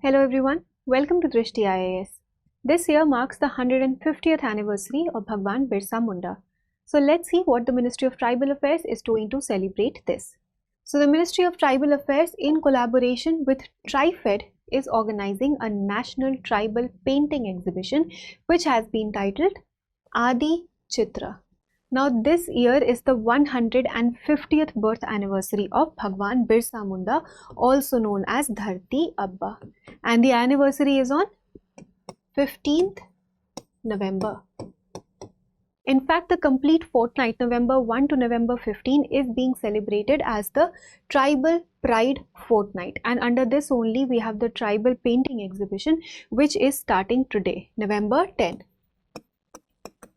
Hello everyone, welcome to Drishti IAS. This year marks the 150th anniversary of Bhagwan Birsa Munda. So let's see what the Ministry of Tribal Affairs is doing to celebrate this. So the Ministry of Tribal Affairs, in collaboration with TriFed, is organizing a national tribal painting exhibition which has been titled Aadi Chitrakala. Now this year is the 150th birth anniversary of Bhagwan Birsa Munda, also known as Dharti Abba, and the anniversary is on 15th November. In fact, the complete fortnight, November 1 to November 15, is being celebrated as the Tribal Pride Fortnight, and under this only we have the tribal painting exhibition which is starting today, November 10,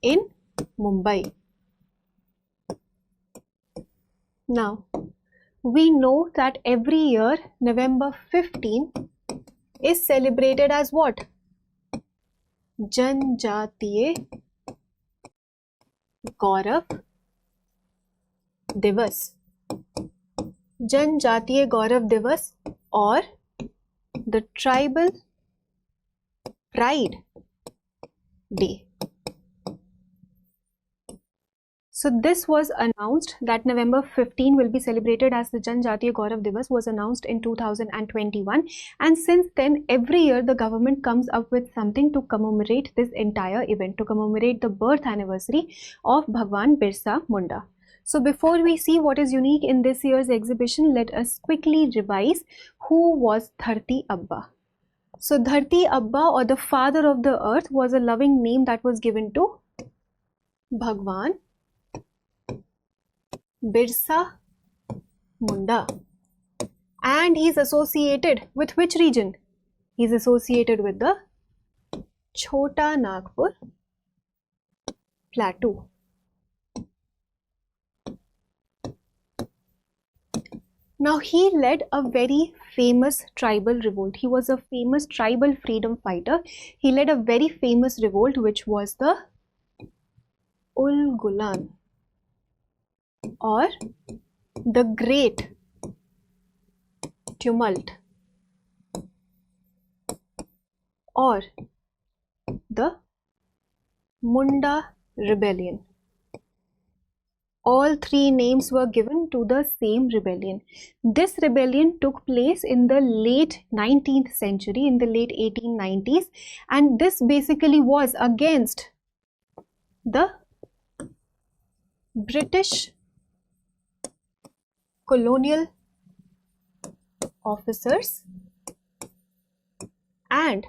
in Mumbai. Now, we know that every year November 15 is celebrated as what? Janjati Gaurav Divas. Janjati Gaurav Divas, or the Tribal Pride Day. So this was announced that November 15 will be celebrated as the Janjati Gaurav Divas was announced in 2021, and since then every year the government comes up with something to commemorate this entire event, to commemorate the birth anniversary of Bhagwan Birsa Munda. So before we see what is unique in this year's exhibition, let us quickly revise who was Dharti Abba. So Dharti Abba, or the father of the earth, was a loving name that was given to Bhagwan Birsa Munda, and he is associated with which region? He is associated with the Chota Nagpur Plateau. Now he led a very famous tribal revolt. He was a famous tribal freedom fighter. He led a very famous revolt which was the Ulgulan, or the Great Tumult, or the Munda Rebellion. All three names were given to the same rebellion. This rebellion took place in the late 19th century, in the late 1890s, and this basically was against the British colonial officers and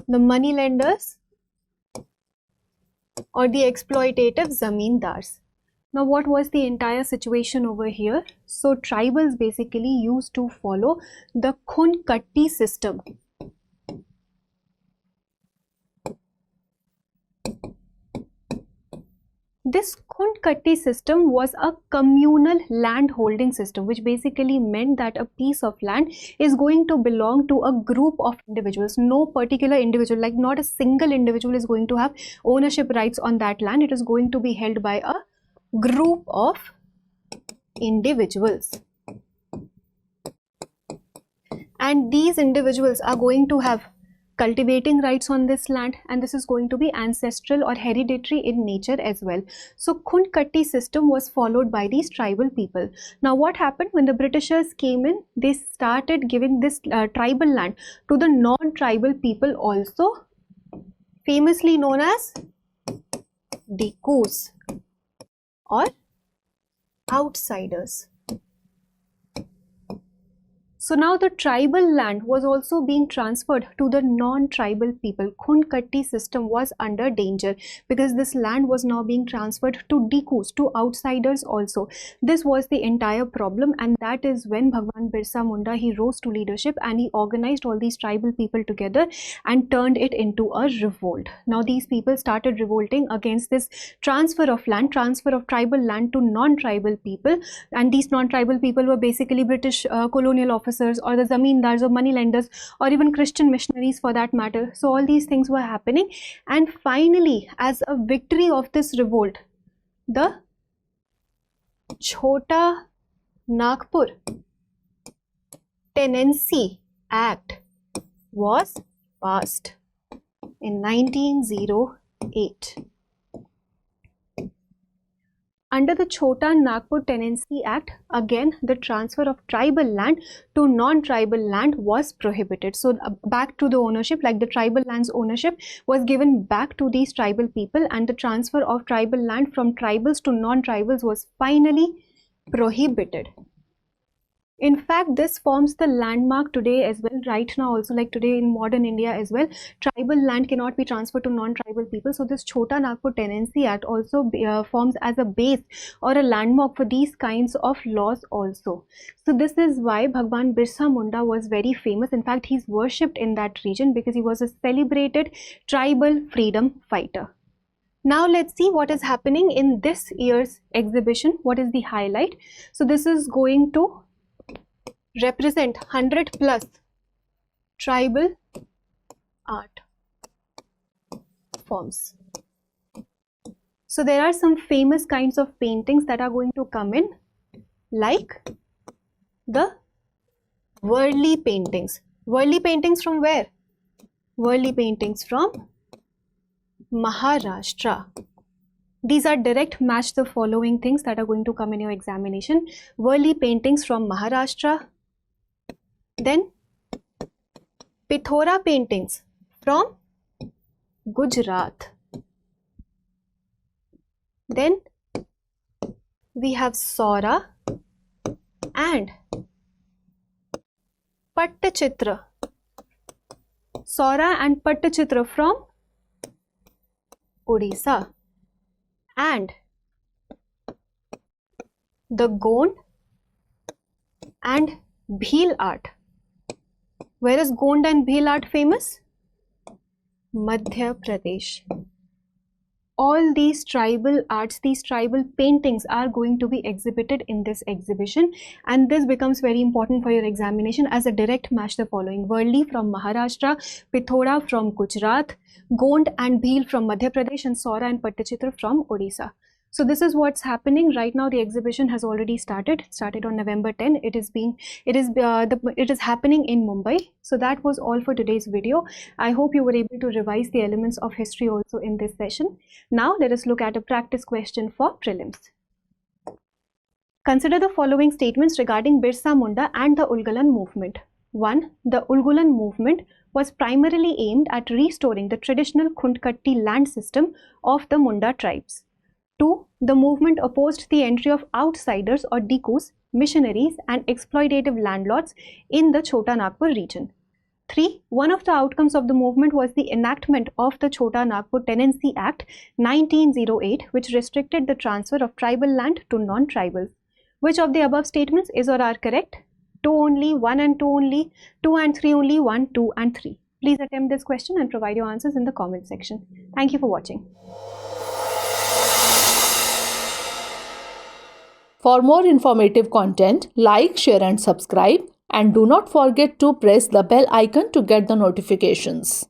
the moneylenders, or the exploitative zamindars. Now what was the entire situation over here? So tribals basically used to follow the Khun-Katti system. This Khun-Katti system was a communal land holding system, which basically meant that a piece of land is going to belong to a group of individuals. No particular individual, like not a single individual, is going to have ownership rights on that land. It is going to be held by a group of individuals, and these individuals are going to have cultivating rights on this land, and this is going to be ancestral or hereditary in nature as well. So Khun-Katti system was followed by these tribal people. Now what happened when the Britishers came in? They started giving this tribal land to the non-tribal people also, famously known as Dikus, or outsiders. So now the tribal land was also being transferred to the non-tribal people. Khun-Katti system was under danger because this land was now being transferred to Dikus, to outsiders also. This was the entire problem, and that is when Bhagwan Birsa Munda, he rose to leadership and he organized all these tribal people together and turned it into a revolt. Now these people started revolting against this transfer of land, transfer of tribal land to non-tribal people, and these non-tribal people were basically British colonial officers, or the zamindars or moneylenders, or even Christian missionaries for that matter. So all these things were happening, and finally, as a victory of this revolt, the Chota Nagpur Tenancy Act was passed in 1908. Under the Chota Nagpur Tenancy Act, again the transfer of tribal land to non-tribal land was prohibited. So back to the ownership, like the tribal land's ownership was given back to these tribal people, and the transfer of tribal land from tribals to non-tribals was finally prohibited. In fact, this forms the landmark today as well, right now also, like today in modern India as well. Tribal land cannot be transferred to non-tribal people. So this Chota Nagpur Tenancy Act also forms as a base or a landmark for these kinds of laws also. So this is why Bhagwan Birsa Munda was very famous. In fact, he's worshipped in that region because he was a celebrated tribal freedom fighter. Now let's see what is happening in this year's exhibition. What is the highlight? So this is going to represent 100 plus tribal art forms. So there are some famous kinds of paintings that are going to come in, like the Worli paintings. Worli paintings from where? Worli paintings from Maharashtra. These are direct match the following things that are going to come in your examination. Worli paintings from Maharashtra. Then Pithora paintings from Gujarat. Then we have Saura and Pattachitra. Saura and Pattachitra from Odisha. And the Gond and Bhil art. Where is Gond and Bhil art famous? Madhya Pradesh. All these tribal arts, these tribal paintings are going to be exhibited in this exhibition, and this becomes very important for your examination as a direct match the following. Worli from Maharashtra, Pithora from Gujarat, Gond and Bhil from Madhya Pradesh, and Saura and Pattachitra from Odisha. So this is what's happening right now. The exhibition has already started on November 10. It is happening in Mumbai. So that was all for today's video. I hope you were able to revise the elements of history also in this session. Now let us look at a practice question for prelims. Consider the following statements regarding Birsa Munda and the Ulgulan movement. 1. The Ulgulan movement was primarily aimed at restoring the traditional Khundkatti land system of the Munda tribes. 2. The movement opposed the entry of outsiders or Dikus, missionaries and exploitative landlords in the Chota Nagpur region. 3. One of the outcomes of the movement was the enactment of the Chota Nagpur Tenancy Act 1908, which restricted the transfer of tribal land to non-tribals. Which of the above statements is or are correct? 2 only, 1 and 2 only, 2 and 3 only, 1, 2 and 3. Please attempt this question and provide your answers in the comment section. Thank you for watching. For more informative content, like, share and subscribe, and do not forget to press the bell icon to get the notifications.